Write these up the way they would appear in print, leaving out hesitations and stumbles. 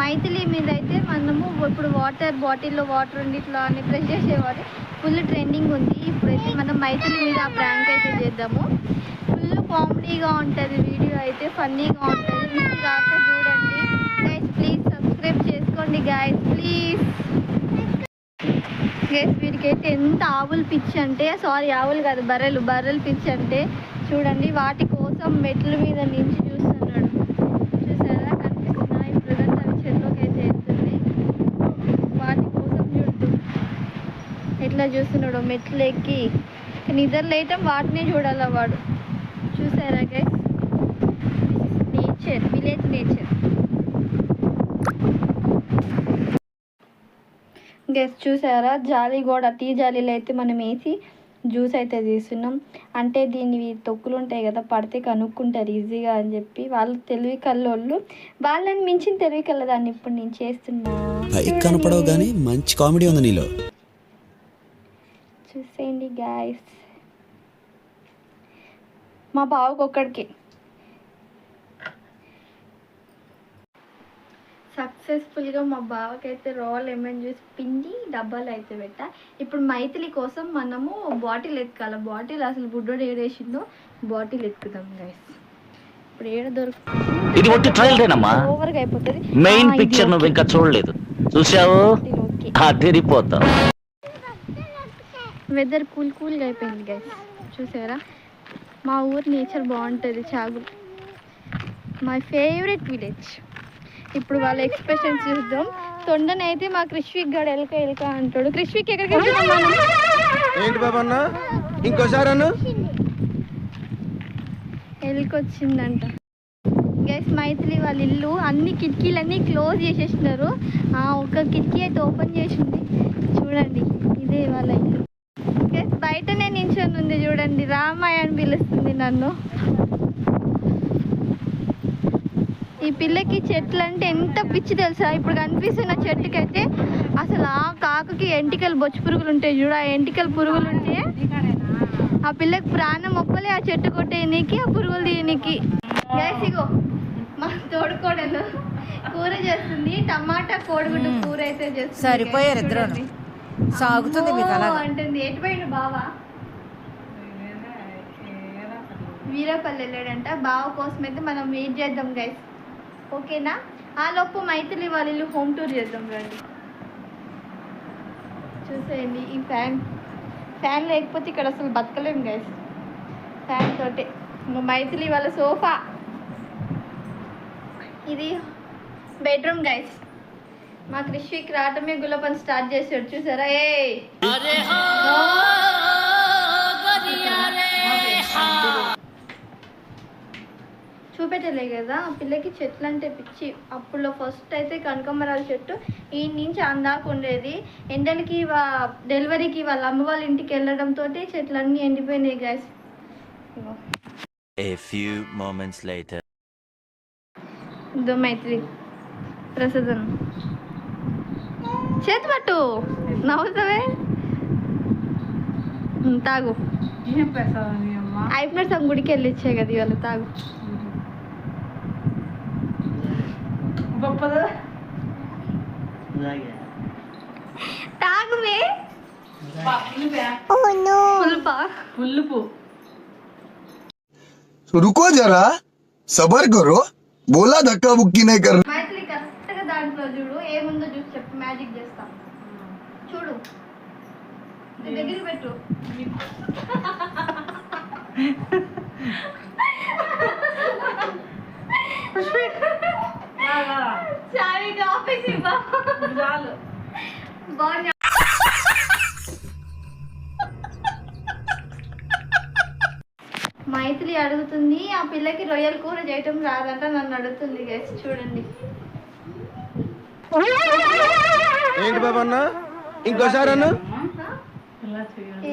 మైథిలి మీద అయితే మనము ఇప్పుడు వాటర్ బాటిల్లో వాటర్ ఉండి ఇట్లా అని ప్రెస్ చేసేవారు ఫుల్ ట్రెండింగ్ ఉంది. ఇప్పుడైతే మనం మైథిలి మీద ఆ ప్రాంక్ అయితే చేద్దాము. ఫుల్ కామెడీగా ఉంటుంది వీడియో అయితే, ఫన్నీగా ఉంటుంది. మిస్ కాక చూడండి గైస్. ప్లీజ్ సబ్స్క్రైబ్ చేసుకోండి గైస్ ప్లీజ్. గైస్ వీడికైతే ఎంత ఆవులు పిచ్చి అంటే, సారీ ఆవులు కాదు బర్రెలు పిచ్చి అంటే చూడండి. వాటి కోసం మెట్ల మీద నుంచి చూస్తున్నాడు. చూసారా కనిపిస్తున్నా? ఇప్పుడు అవి చెట్లోకి అయితే వెళ్తుంది. వాటి కోసం చూడు ఎట్లా చూస్తున్నాడు మెట్లు ఎక్కి. నిద్ర లేయటం వాటినే చూడాల వాడు. చూసారా guys? Nature, village nature. Guys చూసారా జాలి కూడా, టీ జాలీలు అయితే మనం వేసి జ్యూస్ అయితే తీస్తున్నాం. అంటే దీనివి తొక్కులు ఉంటాయి కదా, పడితే కనుక్కుంటారు ఈజీగా అని చెప్పి వాళ్ళు తెలివి కల్లోళ్ళు. వాళ్ళని మించిన తెలివి కలదాన్ని ఇప్పుడు నేను చేస్తున్నా. కనపడవు కానీ మంచి కామెడీ ఉంది నీలో. చూసేయండి గైస్, మా బావకు ఒక్కడికి సక్సెస్ఫుల్గా మా బావకైతే రా లెమన్ జ్యూస్ పిండి డబ్బాలు అయితే పెట్టా. ఇప్పుడు మైథిలి కోసం మనము బాటిల్ ఎత్తుకాలి. బాటిల్ అసలు బుడ్డోడు ఏడేసిందో బాటిల్ ఎత్తుకుదాం గైస్. ఇప్పుడు ఏడ దొరుకుతుంది ఓవర్గా అయిపోతుంది. మెయిన్ పిక్చర్ నువ్వు ఇంకా చూడలేదు, చూసావు తిరిగిపోతావు. వెదర్ కూల్గా అయిపోయింది గైస్. చూసారా మా ఊరు నేచర్ బాగుంటుంది. చాగు మై ఫేవరెట్ విలేజ్. ఇప్పుడు వాళ్ళ ఎక్స్ప్రెషన్స్ చూద్దాం. తొండనైతే మా క్రిష్విక్ గడు ఎలక అంటాడు. క్రిష్విక్ ఎక్కడికి ఎలుకొచ్చిందంట గైస్. మైథిలి వాళ్ళ ఇల్లు అన్ని కిటికీలన్నీ క్లోజ్ చేసేసినారు. ఒక కిటికీ అయితే ఓపెన్ చేసింది చూడండి. ఇదే వాళ్ళ ఇల్లు గైస్. బయటనే నించొని ఉంది చూడండి. రామాయ అని పిలుస్తుంది నన్ను. ఈ పిల్లకి చెట్లు అంటే ఎంత పిచ్చి తెలుసా? ఇప్పుడు కనిపిస్తున్న చెట్టుకైతే అసలు ఆ కాకుకి ఎంటికలు బొచ్చు పురుగులు ఉంటాయి చూడ. ఆ ఎంటికలు పురుగులు ఉంటే ఆ పిల్లకి ప్రాణం ఒప్పలే ఆ చెట్టు కొట్టేయనికి, ఆ పురుగులు తీయనికి. గ్యాస్ ఇగో మా తోడుకోడలు కూర చేస్తుంది. టమాటా కోడిగుడ్డు కూర అయితే చేస్తుంది. సరిపోయారు ఇద్దరు. సాగుతుంది అంటుంది. ఎటుపోయిన బావా? వీరపల్లి వెళ్ళాడంట. బావ కోసం అయితే మనం వెయిట్ చేద్దాం గైస్, ఓకేనా? ఆ లోపు మైథిలి వాళ్ళ ఇల్లు హోమ్ టూర్ చేద్దాం రండి. చూసేయండి ఈ ఫ్యాన్ లేకపోతే ఇక్కడ అసలు బతకలేము గైస్. ఫ్యాన్ తోటే. మైథిలి వాళ్ళ సోఫా, ఇది బెడ్రూమ్ గైస్. మా క్రిష్విక్ రావటమే గుల్లపని స్టార్ట్ చేసాడు చూసారా. చూపెట్టలే కదా ఆ పిల్లకి చెట్లు అంటే పిచ్చి. అప్పుడు ఫస్ట్ అయితే కనకమరాల చెట్టు ఈ నుంచి అందాక ఉండేది. ఎండలకి డెలివరీకి వాళ్ళ అమ్మ వాళ్ళ ఇంటికి వెళ్ళడంతో చెట్లన్నీ ఎండిపోయినాయి గైస్. ఇదో మైత్రి ప్రసాదం చేతి పట్టు నవ్వుతావే. తాగు. అయిపోయిన గుడికి వెళ్ళి ఇచ్చే కదా ఇవాళ. తాగు. తాగుమే. పులుపు. रुको जरा सबर करो बोला धक्का बुक्की नहीं कर. మైత్రి కరెక్ట్గా దాంట్లో చూడు ఏముందో చూసి చెప్పు. మ్యాజిక్ చేస్తా చూడు. దగ్గర పెట్టు. మైథిలి అడుగుతుంది ఆ పిల్లకి రొయ్యల కూర చేయటం రాదంట, నన్ను అడుగుతుంది గైస్. చూడండి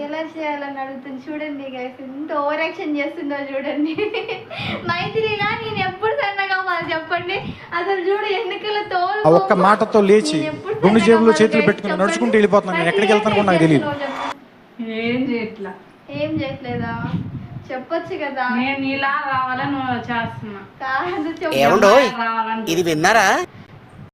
ఎలా చేయాలని అడుగుతుంది చూడండి గైస్. ఎంత ఓవర్ యాక్షన్ చేస్తుందో చూడండి. మైథిలిలా నేను ఎప్పుడు సన్నగా అవ్వాలి చెప్పండి. అసలు చూడు ఎన్నికల తోలు ఒక్క మాటతో లేచి రెండు జేబుల్లో చేతులు పెట్టుకుని నడుచుకుంటూ వెళ్ళిపోతున్నాను. నేను ఎక్కడికి వెళ్తాను కూడా నాకు తెలియదు. ఏం చేయట్లేదా? చెప్పొచ్చు కదా. నేను ఇలా రావాలని చేస్తున్నా. కాదు ఇది విన్నారా?